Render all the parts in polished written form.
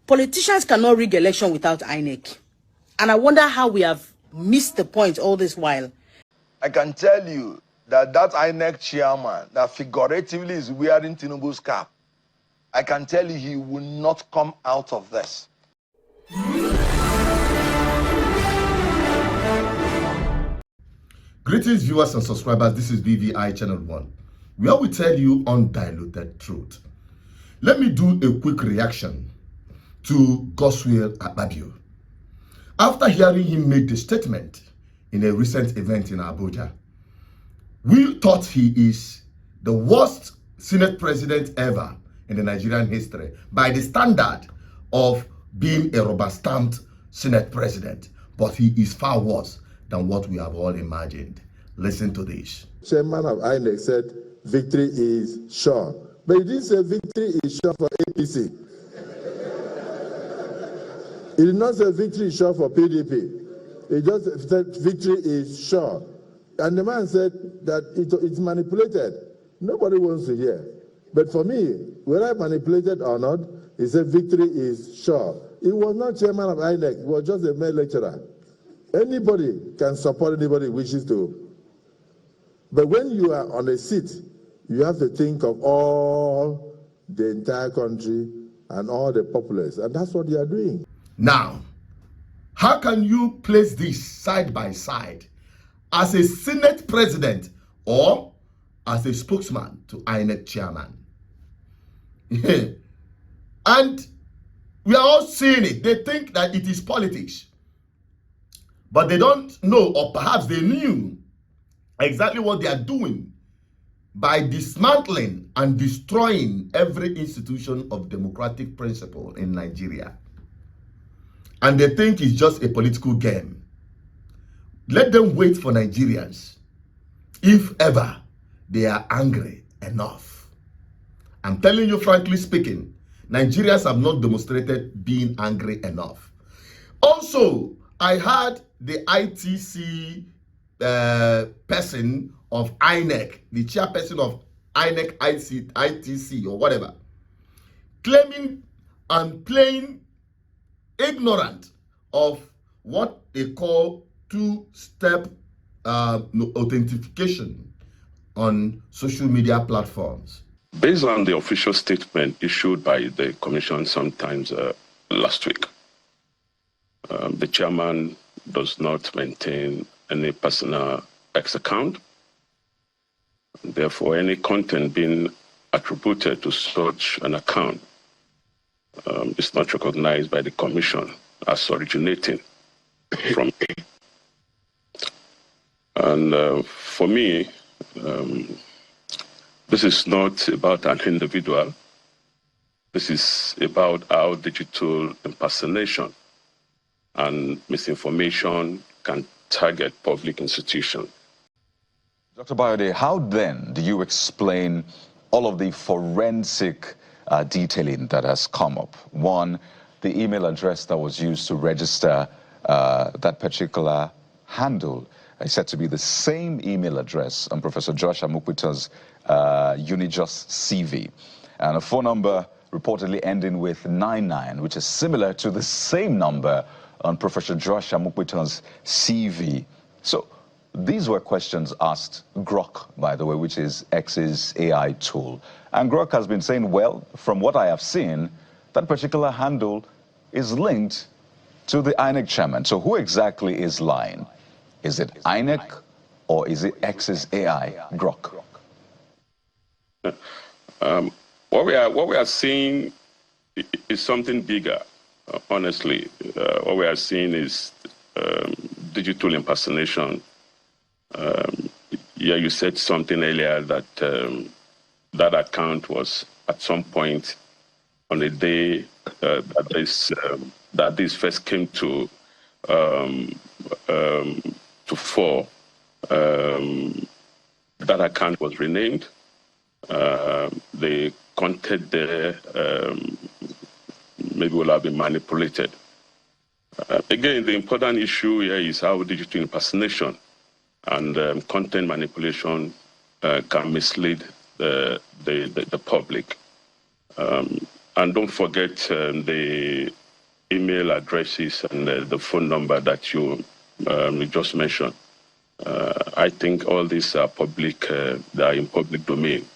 Politicians cannot rig election without INEC. And I wonder how we have missed the point all this while. I can tell you that INEC chairman that figuratively is wearing Tinubu's cap, I can tell you he will not come out of this. Greetings viewers and subscribers, this is BVI Channel 1, where we tell you undiluted truth. Let me do a quick reaction to Godswill Akpabio. After hearing him make the statement in a recent event in Abuja, we thought he is the worst Senate president ever in the Nigerian history by the standard of being a rubber-stamped Senate president. But he is far worse than what we have all imagined. Listen to this. Chairman of INEC said victory is sure. But he didn't say victory is sure for APC. He did not say victory is sure for PDP. He just said victory is sure. And the man said that it's manipulated. Nobody wants to hear. But for me, whether manipulated or not, he said victory is sure. He was not chairman of INEC. He was just a mere lecturer. Anybody can support anybody wishes to. But when you are on a seat, you have to think of all the entire country and all the populace. And that's what you are doing. Now, how can you place this side by side as a Senate president or as a spokesman to INEC chairman? And we are all seeing it. They think that it is politics. But they don't know, or perhaps they knew exactly what they are doing by dismantling and destroying every institution of democratic principle in Nigeria. And they think it's just a political game. Let them wait for Nigerians, if ever they are angry enough. I'm telling you, frankly speaking, Nigerians have not demonstrated being angry enough. Also, I heard the ITC person of INEC, the chairperson of INEC ITC or whatever, claiming and playing ignorant of what they call two-step authentication on social media platforms. Based on the official statement issued by the Commission sometimes last week, the chairman does not maintain any personal X account. Therefore, any content being attributed to such an account is not recognized by the Commission as originating from it. And for me, this is not about an individual. This is about how digital impersonation and misinformation can target public institutions. Dr. Bayode, how then do you explain all of the forensic detailing that has come up? One, the email address that was used to register that particular handle is said to be the same email address on Professor Josh Amupitan's Unijust CV, and a phone number reportedly ending with 99, which is similar to the same number on Professor Josh Amupitan's CV. So these were questions asked Grok, by the way, which is X's AI tool. And Grok has been saying, well, from what I have seen, that particular handle is linked to the INEC chairman. So who exactly is lying? Is it INEC or is it X's AI, Grok? What we are seeing is something bigger, honestly. What we are seeing is digital impersonation. Yeah, you said something earlier that that account was at some point on the day that this first came to fore. That account was renamed. The content there maybe will have been manipulated. Again, the important issue here is how digital impersonation and content manipulation can mislead the public. And don't forget the email addresses and the phone number that you just mentioned. I think all these are public, they are in public domain.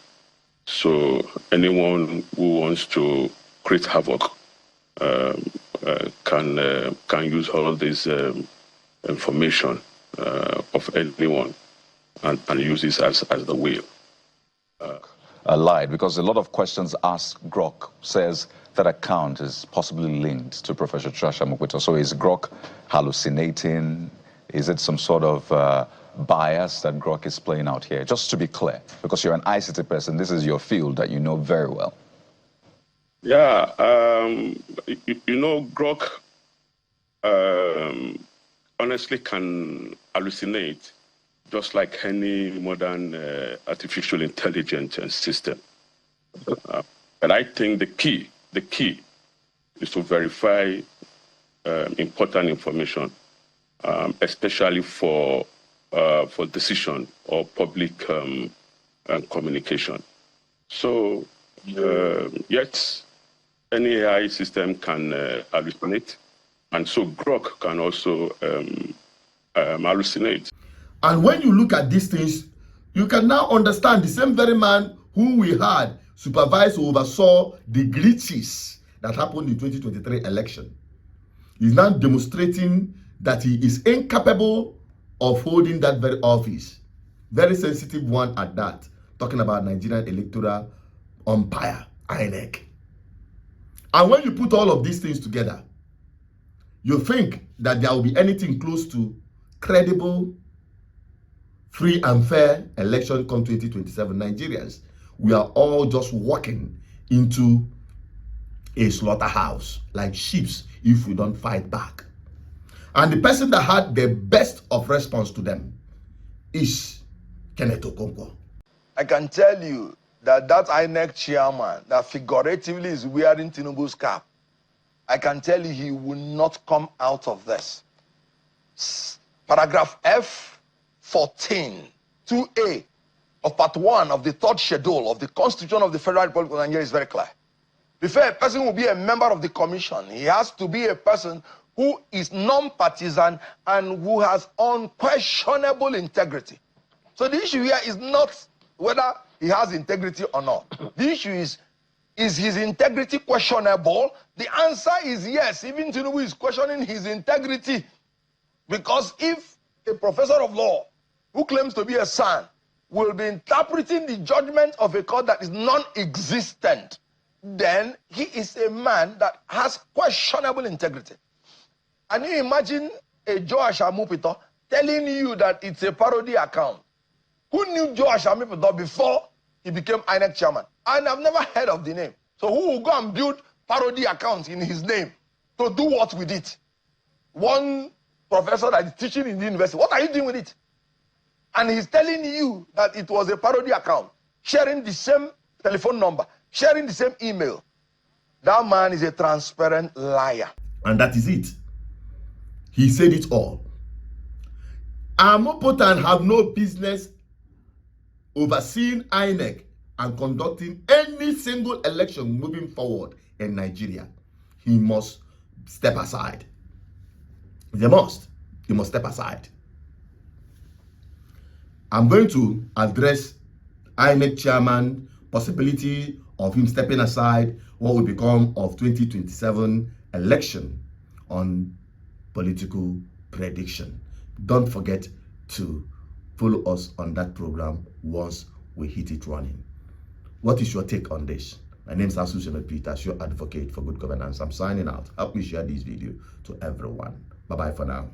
So anyone who wants to create havoc can use all this information of anyone and use this as the wheel. Lied, because a lot of questions asked Grok says that account is possibly linked to Professor Amupitan. So is Grok hallucinating? Is it some sort of bias that Grok is playing out here? Just to be clear, because you're an ICT person, this is your field that you know very well. Yeah, Grok honestly can hallucinate, just like any modern artificial intelligence system. And I think the key is to verify important information, especially for decision or public communication. So, yes, any AI system can hallucinate, and so Grok can also hallucinate. And when you look at these things, you can now understand the same very man who we had supervised or oversaw the glitches that happened in 2023 election is now demonstrating that he is incapable of holding that very office. Very sensitive one at that, talking about Nigerian electoral umpire, INEC. And when you put all of these things together, you think that there will be anything close to credible, free and fair election come 2027. Nigerians, we are all just walking into a slaughterhouse like sheep if we don't fight back. And the person that had the best of response to them is Kenneth Okonkwo. I can tell you that INEC chairman that figuratively is wearing Tinubu's cap, I can tell you he will not come out of this. Paragraph F14, 2A of part 1 of the 3rd schedule of the Constitution of the Federal Republic of Nigeria is very clear. Before a person will be a member of the commission, he has to be a person who is non-partisan and who has unquestionable integrity. So the issue here is not whether he has integrity or not. The issue is his integrity questionable? The answer is yes. Even Tinubu is questioning his integrity. Because if a professor of law who claims to be a son will be interpreting the judgment of a court that is non-existent, then he is a man that has questionable integrity. And you imagine a Joash Amupitan telling you that it's a parody account. Who knew Joash Amupitan before he became INEC chairman? And I've never heard of the name. So who will go and build parody accounts in his name to do what with it? One professor that is teaching in the university, what are you doing with it? And he's telling you that it was a parody account, sharing the same telephone number, sharing the same email. That man is a transparent liar. And that is it. He said it all. Amupitan have no business overseeing INEC and conducting any single election moving forward in Nigeria. He must step aside. He must step aside. I'm going to address INEC chairman, possibility of him stepping aside, what will become of 2027 election on political prediction. Don't forget to follow us on that program once we hit it running. What is your take on this? My name is Amupitan Peters, your advocate for good governance. I'm signing out. Help me share this video to everyone. Bye-bye for now.